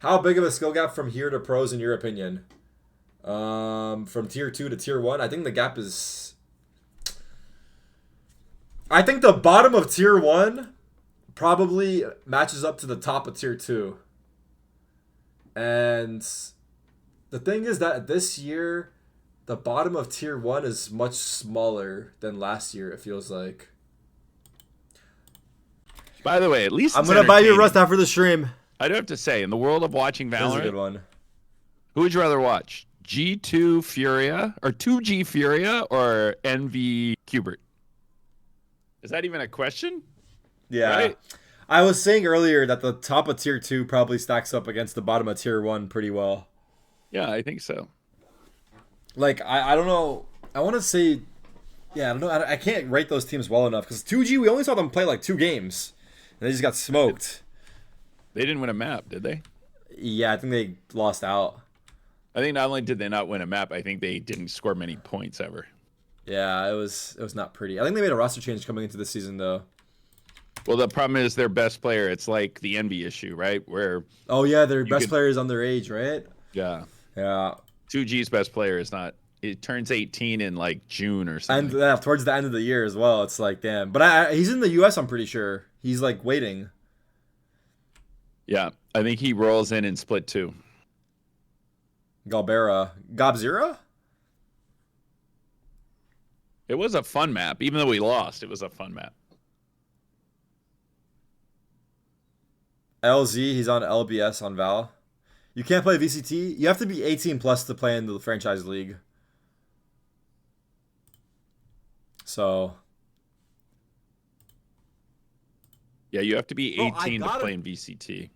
How big of a skill gap from here to pros in your opinion? From tier 2 to tier 1, I think the gap is. I think the bottom of tier 1 probably matches up to the top of tier 2. And the thing is that this year, the bottom of tier 1 is much smaller than last year, it feels like. By the way, at least I'm going to buy you Rust after the stream. I do have to say, in the world of watching Valorant, this is a good one. Who would you rather watch? G2 Furia or 2G Furia or NV Cubert? Is that even a question? Yeah. Right? I was saying earlier that the top of tier 2 probably stacks up against the bottom of tier 1 pretty well. Yeah, I think so. Like, I don't know. I want to say, yeah, I don't know. I can't rate those teams well enough because 2G, we only saw them play like 2 games. And they just got smoked. They didn't win a map, did they? Yeah, I think they lost out. I think not only did they not win a map, I think they didn't score many points ever. Yeah, it was not pretty. I think they made a roster change coming into this season, though. Well, the problem is their best player. It's like the envy issue, right? Where their best player is underage, right? Yeah. Yeah. 2G's best player is not. It turns 18 in like June or something. And towards the end of the year as well. It's like, damn. But he's in the U.S., I'm pretty sure. He's like waiting. Yeah, I think he rolls in split 2. Galbera. Gobzera? It was a fun map. Even though we lost, it was a fun map. LZ, he's on LBS on Val. You can't play VCT. You have to be 18 plus to play in the franchise league. So. Yeah, you have to be 18 to play in VCT.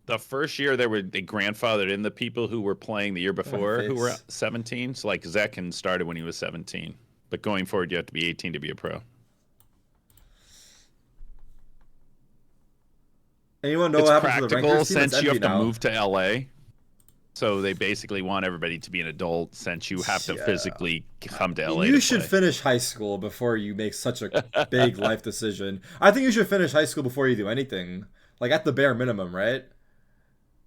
The first year they grandfathered in the people who were playing the year before who were 17. So like Zekin started when he was 17. But going forward, you have to be 18 to be a pro. Anyone know what happens to the rankers team? Since you have to move to LA. So they basically want everybody to be an adult since you have to physically come to LA. You should finish high school before you make such a big life decision. I think you should finish high school before you do anything. Like at the bare minimum, right?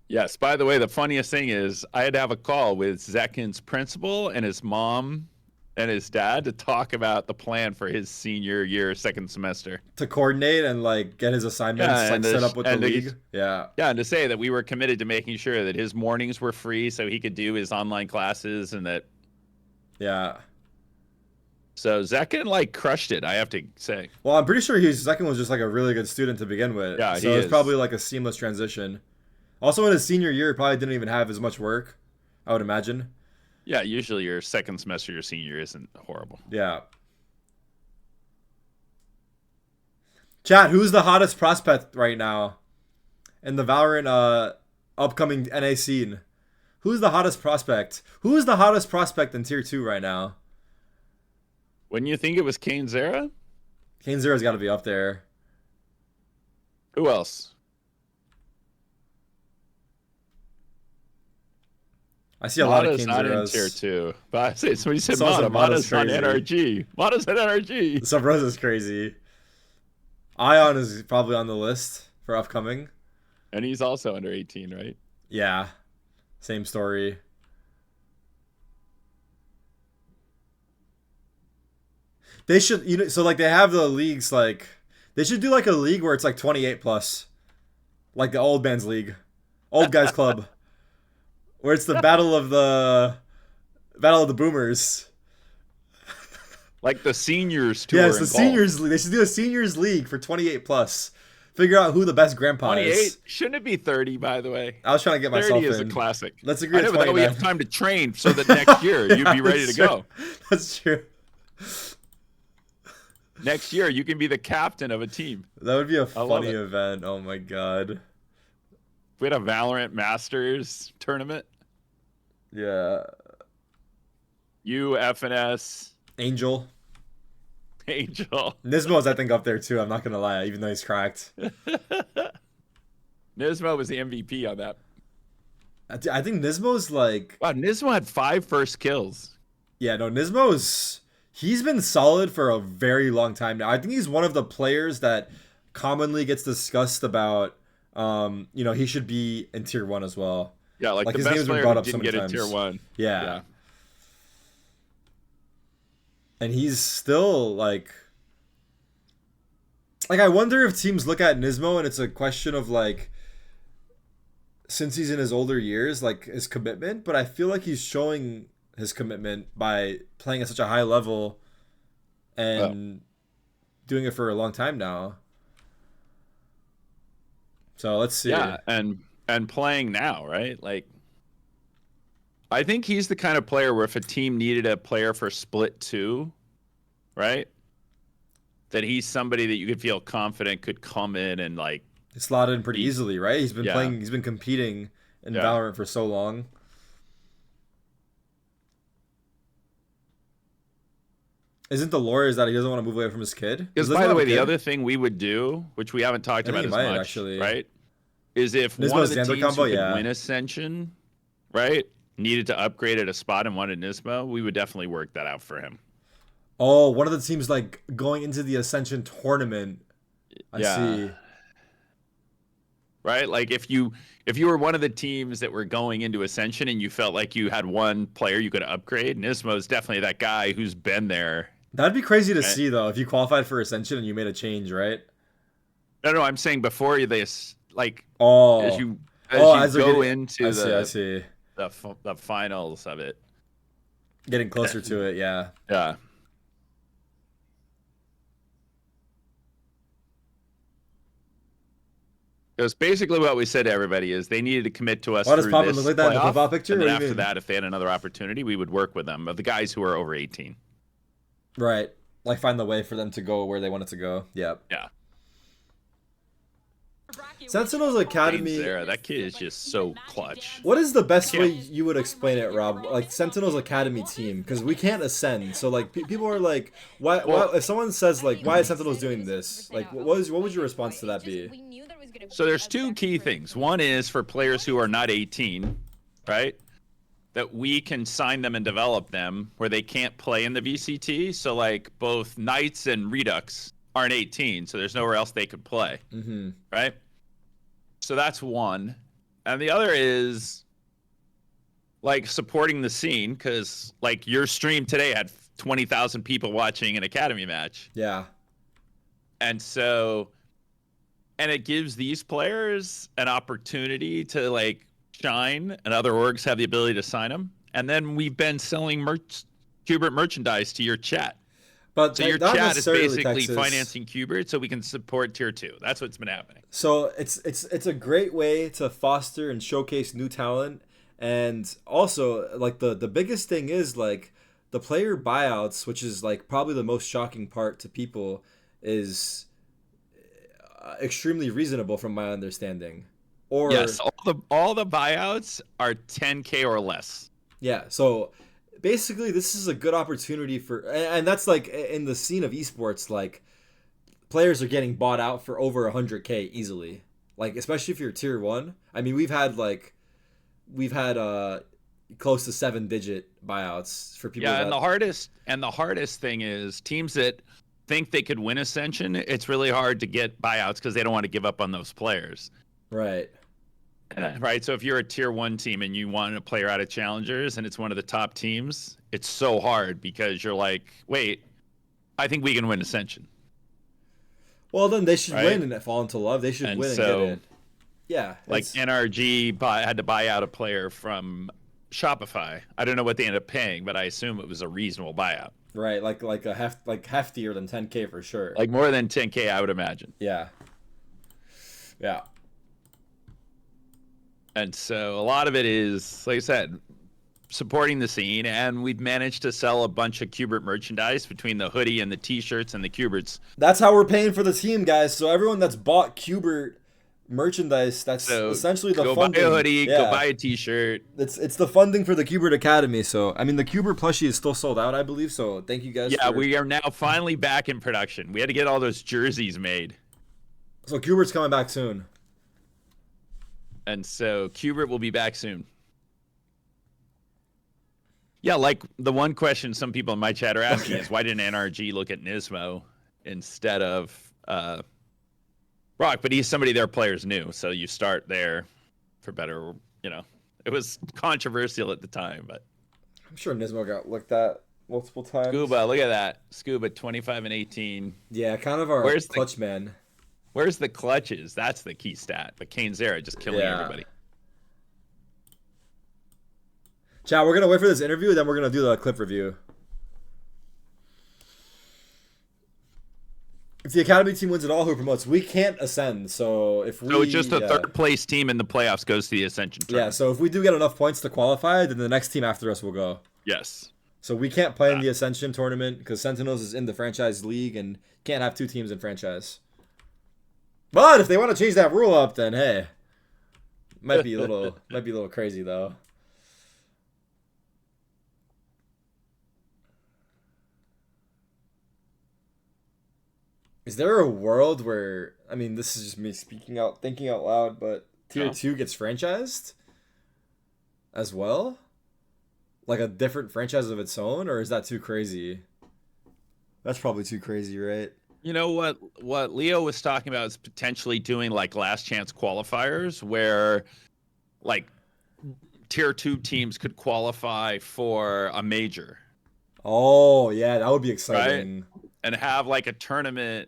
Yes. By the way, the funniest thing is I had to have a call with Zekin's principal and his mom and his dad to talk about the plan for his senior year, second semester. To coordinate and like get his assignments set up with the league. Yeah. Yeah, and to say that we were committed to making sure that his mornings were free so he could do his online classes and that. Yeah. So Zekin like crushed it, I have to say. Well, I'm pretty sure Zekin was just like a really good student to begin with. Yeah, so it's probably like a seamless transition. Also, in his senior year, probably didn't even have as much work, I would imagine. Yeah, usually your second semester, your senior year isn't horrible. Yeah. Chat, who's the hottest prospect right now in the Valorant upcoming NA scene? Who's the hottest prospect? Who is the hottest prospect in Tier 2 right now? Wouldn't you think it was Kane Zera? Kane Zera's got to be up there. Who else? I see a lot of Kane not Zeras. In Tier 2. But I say somebody said Mada's on NRG. Mada's at NRG. Sub Rosa's crazy. Ion is probably on the list for upcoming. And he's also under 18, right? Yeah. Same story. They should, so like they have the leagues like, they should do like a league where it's like 28 plus. Like the old man's league. Old guys club. Where it's the battle of the boomers. Like the seniors tour. Yeah, it's the seniors league. They should do a seniors league for 28 plus. Figure out who the best grandpa 28? is. Shouldn't it be 30, by the way? I was trying to get myself in. 30 is a classic. Let's agree. I know, but that way you have time to train so that next year you'd be ready to go. That's true. Next year you can be the captain of a team. That would be a funny event. Oh my god. We had a Valorant Masters tournament. Yeah. You, FNS. Angel. Nismo's, I think, up there too. I'm not going to lie, even though he's cracked. Nismo was the MVP on that. I think Nismo's like... Wow, Nismo had 5 first kills. Yeah, no, Nismo's... He's been solid for a very long time now. I think he's one of the players that commonly gets discussed about he should be in tier 1 as well. Yeah, like the his best name's been player brought who up so didn't many get times. a tier 1. Yeah. And he's still like I wonder if teams look at Nismo and it's a question of like, since he's in his older years, like his commitment, but I feel like he's showing his commitment by playing at such a high level and doing it for a long time now. So let's see. Yeah, and playing now, right? Like, I think he's the kind of player where if a team needed a player for split 2, right? That he's somebody that you could feel confident could come in and like slot in pretty easily, right? He's been competing in Valorant for so long. Isn't the lore is that he doesn't want to move away from his kid? Because by the way, the other thing we would do, which we haven't talked about as much, actually, right, is if Nismo's one of the teams combo, who could win Ascension, right, needed to upgrade at a spot and wanted Nismo, we would definitely work that out for him. Oh, one of the teams like going into the Ascension tournament. I see. Right, like if you were one of the teams that were going into Ascension and you felt like you had one player you could upgrade, Nismo is definitely that guy who's been there. That'd be crazy to see though if you qualified for Ascension and you made a change, right? No, I'm saying before this, like as you go into the finals of it, getting closer to it, yeah. It was basically what we said to everybody is they needed to commit to us. Why does Papa look like that in the profile picture? And then after that, if they had another opportunity, we would work with them. But the guys who are over 18. Right. Like find the way for them to go where they want it to go. Yep. Yeah. Sentinel's Academy. That kid is just so clutch. What is the best way you would explain it, Rob? Like Sentinel's Academy team, because we can't ascend. So like people are like, why? If someone says like, why is Sentinel's doing this? Like, what would your response to that be? So there's 2 key things. One is for players who are not 18, right? That we can sign them and develop them where they can't play in the VCT. So like both Knights and Redux aren't 18, so there's nowhere else they could play, right? So that's one. And the other is like supporting the scene, because like your stream today had 20,000 people watching an Academy match. Yeah. And so, and it gives these players an opportunity to like shine, and other orgs have the ability to sign them. And then we've been selling Cubert merchandise to your chat. But so your chat is basically financing Cubert so we can support tier 2. That's what's been happening. So it's a great way to foster and showcase new talent. And also like the biggest thing is like the player buyouts, which is like probably the most shocking part to people, is extremely reasonable from my understanding. Or yes, all the buyouts are 10K or less. Yeah, so basically this is a good opportunity for, and that's like in the scene of esports, like players are getting bought out for over 100K easily, like especially if you're tier 1. I mean, we've had close to 7-digit buyouts for people. Yeah, and the hardest thing is teams that think they could win Ascension, it's really hard to get buyouts because they don't want to give up on those players. Right. Right. So if you're a tier 1 team and you want a player out of challengers and it's one of the top teams, it's so hard because you're like, wait, I think we can win Ascension. Well, then they should win and fall into love. They should win and get it. Yeah. Like NRG had to buy out a player from Shopify. I don't know what they ended up paying, but I assume it was a reasonable buyout. Right. Like heftier than 10K for sure. Like more than 10K, I would imagine. Yeah. Yeah. And so a lot of it is, like I said, supporting the scene, and we've managed to sell a bunch of Cubert merchandise between the hoodie and the t-shirts and the Cuberts. That's how we're paying for the team, guys. So everyone that's bought Cubert merchandise, that's essentially the funding. Go buy a hoodie, go buy a t-shirt. It's the funding for the Cubert Academy. So, I mean, the Cubert plushie is still sold out, I believe. So thank you guys. Yeah, we are now finally back in production. We had to get all those jerseys made. So Cubert's coming back soon. And so Cubert will be back soon. Yeah, like the one question some people in my chat are asking is why didn't NRG look at Nismo instead of Rock, but he's somebody their players knew, so you start there for better. It was controversial at the time, but I'm sure Nismo got looked at multiple times. Scuba, look at that. Scuba 25 and 18. Yeah, kind of our clutch man. Where's the clutches? That's the key stat. But Kane Zera just killing everybody. Chat, we're gonna wait for this interview, then we're gonna do the clip review. If the Academy team wins it all, who promotes? We can't ascend, so if we... So it's just a third-place team in the playoffs goes to the Ascension tournament. Yeah, so if we do get enough points to qualify, then the next team after us will go. Yes. So we can't play in the Ascension tournament because Sentinels is in the franchise league and can't have 2 teams in franchise. But if they want to change that rule up, then hey, might be a little crazy though. Is there a world where, I mean, this is just me thinking out loud, but Tier 2 gets franchised as well? Like a different franchise of its own, or is that too crazy? That's probably too crazy, right? You know what Leo was talking about is potentially doing like last chance qualifiers where like Tier 2 teams could qualify for a major. Oh, yeah, that would be exciting. Right? And have like a tournament,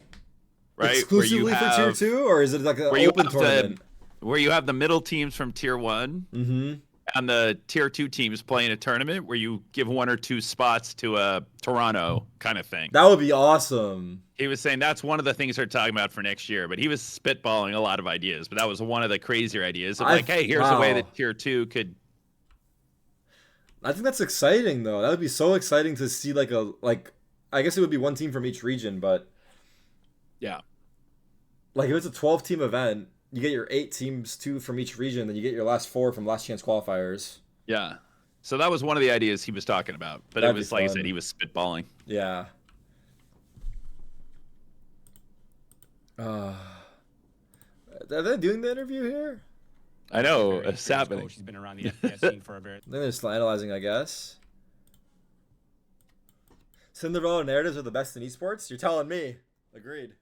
right? Exclusively for Tier 2, or is it like an open tournament? Where you have the middle teams from Tier 1 and the Tier 2 teams playing a tournament where you give 1 or 2 spots to a Toronto kind of thing. That would be awesome. He was saying that's one of the things they're talking about for next year, but he was spitballing a lot of ideas, but that was one of the crazier ideas of like, hey, here's a way that Tier 2 could... I think that's exciting, though. That would be so exciting to see I guess it would be 1 team from each region, but yeah, like if it's a 12-team event, you get your 8 teams, 2 from each region, then you get your last 4 from last chance qualifiers. Yeah, so that was one of the ideas he was talking about, but it was like I said, he was spitballing. Yeah. Are they doing the interview here? I know, it's happening. She's been around the FPS scene for a bit. They're just analyzing, I guess. Cinderella narratives are the best in esports? You're telling me. Agreed.